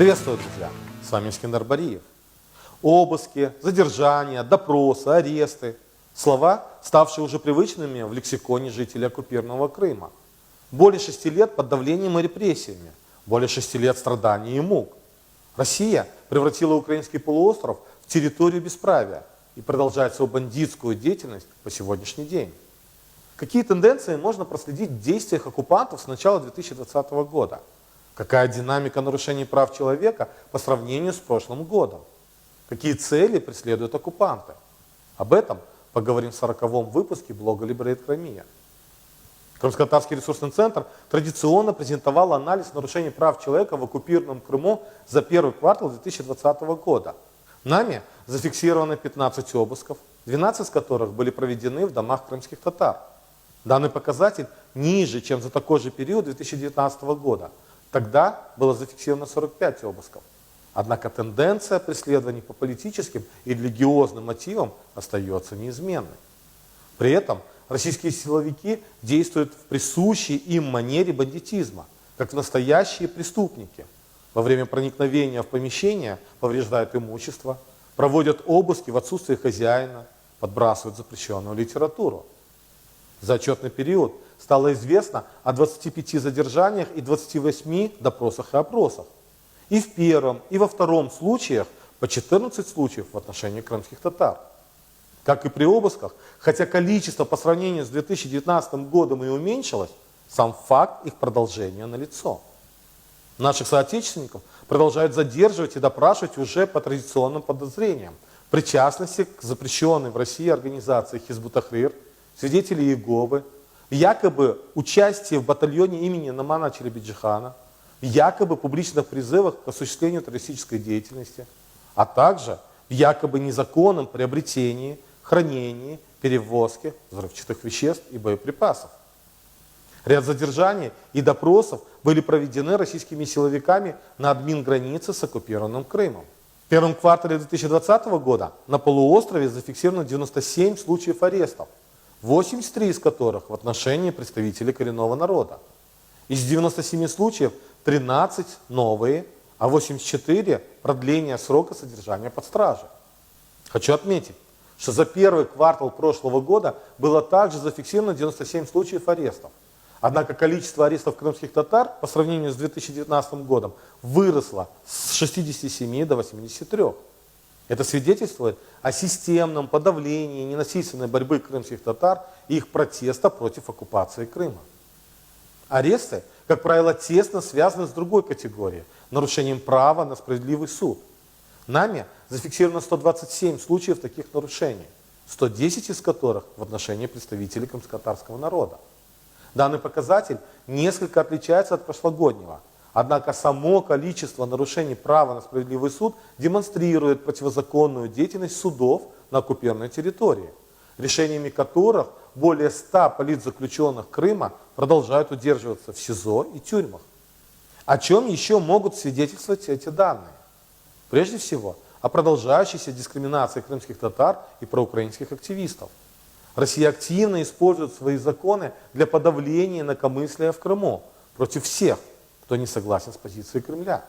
Приветствую, друзья! С вами Искандер Бариев. Обыски, задержания, допросы, аресты. Слова, ставшие уже привычными в лексиконе жителей оккупированного Крыма. Более 6 лет под давлением и репрессиями. Более 6 лет страданий и мук. Россия превратила украинский полуостров в территорию бесправия и продолжает свою бандитскую деятельность по сегодняшний день. Какие тенденции можно проследить в действиях оккупантов с начала 2020 года? Какая динамика нарушений прав человека по сравнению с прошлым годом? Какие цели преследуют оккупанты? Об этом поговорим в 40-м выпуске блога Liberate Crimea. Крымско-Татарский ресурсный центр традиционно презентовал анализ нарушений прав человека в оккупированном Крыму за первый квартал 2020 года. Нами зафиксировано 15 обысков, 12 из которых были проведены в домах крымских татар. Данный показатель ниже, чем за такой же период 2019 года. Тогда было зафиксировано 45 обысков. Однако тенденция преследований по политическим и религиозным мотивам остается неизменной. При этом российские силовики действуют в присущей им манере бандитизма, как настоящие преступники. Во время проникновения в помещение повреждают имущество, проводят обыски в отсутствие хозяина, подбрасывают запрещенную литературу. За отчетный период стало известно о 25 задержаниях и 28 допросах и опросах. И в первом, и во втором случаях по 14 случаев в отношении крымских татар. Как и при обысках, хотя количество по сравнению с 2019 годом и уменьшилось, сам факт их продолжения налицо. Наших соотечественников продолжают задерживать и допрашивать уже по традиционным подозрениям. Причастности к запрещенной в России организации Хизб ут-Тахрир, свидетели Иеговы, якобы участие в батальоне имени Намана Челебиджихана, якобы публичных призывах к осуществлению террористической деятельности, а также в якобы незаконном приобретении, хранении, перевозке взрывчатых веществ и боеприпасов. Ряд задержаний и допросов были проведены российскими силовиками на админгранице с оккупированным Крымом. В первом квартале 2020 года на полуострове зафиксировано 97 случаев арестов, 83 из которых в отношении представителей коренного народа. Из 97 случаев 13 новые, а 84 продление срока содержания под стражей. Хочу отметить, что за первый квартал прошлого года было также зафиксировано 97 случаев арестов. Однако количество арестов крымских татар по сравнению с 2019 годом выросло с 67 до 83. Это свидетельствует о системном подавлении ненасильственной борьбы крымских татар и их протеста против оккупации Крыма. Аресты, как правило, тесно связаны с другой категорией – нарушением права на справедливый суд. Нами зафиксировано 127 случаев таких нарушений, 110 из которых в отношении представителей крымско-татарского народа. Данный показатель несколько отличается от прошлогоднего. Однако само количество нарушений права на справедливый суд демонстрирует противозаконную деятельность судов на оккупированной территории, решениями которых более 100 политзаключенных Крыма продолжают удерживаться в СИЗО и тюрьмах. О чем еще могут свидетельствовать эти данные? Прежде всего, о продолжающейся дискриминации крымских татар и проукраинских активистов. Россия активно использует свои законы для подавления инакомыслия в Крыму против всех, кто не согласен с позицией Кремля.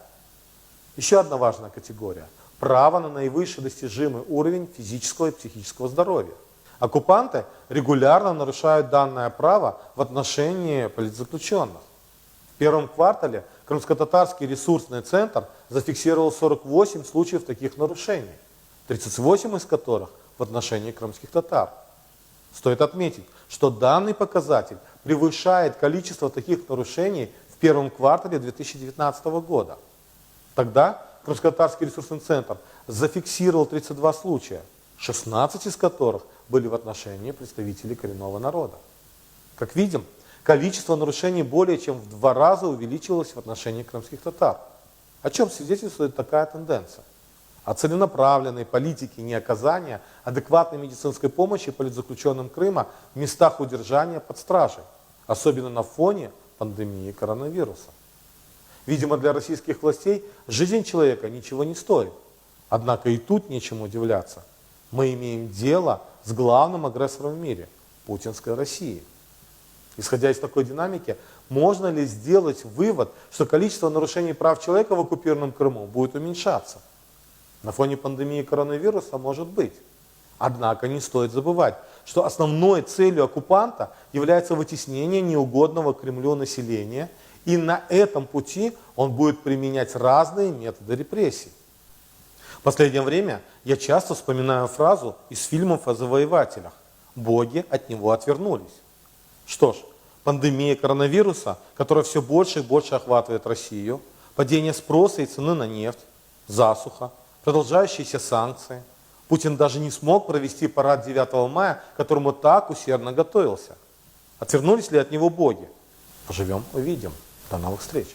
Еще одна важная категория – право на наивысший достижимый уровень физического и психического здоровья. Оккупанты регулярно нарушают данное право в отношении политзаключенных. В первом квартале Крымско-Татарский ресурсный центр зафиксировал 48 случаев таких нарушений, 38 из которых в отношении крымских татар. Стоит отметить, что данный показатель превышает количество таких нарушений в первом квартале 2019 года. Тогда Крымско-Татарский ресурсный центр зафиксировал 32 случая, 16 из которых были в отношении представителей коренного народа. Как видим, количество нарушений более чем в 2 раза увеличилось в отношении крымских татар. О чем свидетельствует такая тенденция? О целенаправленной политике неоказания адекватной медицинской помощи политзаключенным Крыма в местах удержания под стражей, особенно на фоне пандемии коронавируса. Видимо, для российских властей жизнь человека ничего не стоит. Однако и тут нечему удивляться. Мы имеем дело с главным агрессором в мире – путинской Россией. Исходя из такой динамики, можно ли сделать вывод, что количество нарушений прав человека в оккупированном Крыму будет уменьшаться? На фоне пандемии коронавируса может быть. Однако не стоит забывать, что основной целью оккупанта является вытеснение неугодного Кремлю населения, и на этом пути он будет применять разные методы репрессий. В последнее время я часто вспоминаю фразу из фильмов о завоевателях: «Боги от него отвернулись». Что ж, пандемия коронавируса, которая все больше и больше охватывает Россию, падение спроса и цены на нефть, засуха, продолжающиеся санкции. Путин даже не смог провести парад 9 мая, к которому так усердно готовился. Отвернулись ли от него боги? Поживем, увидим. До новых встреч.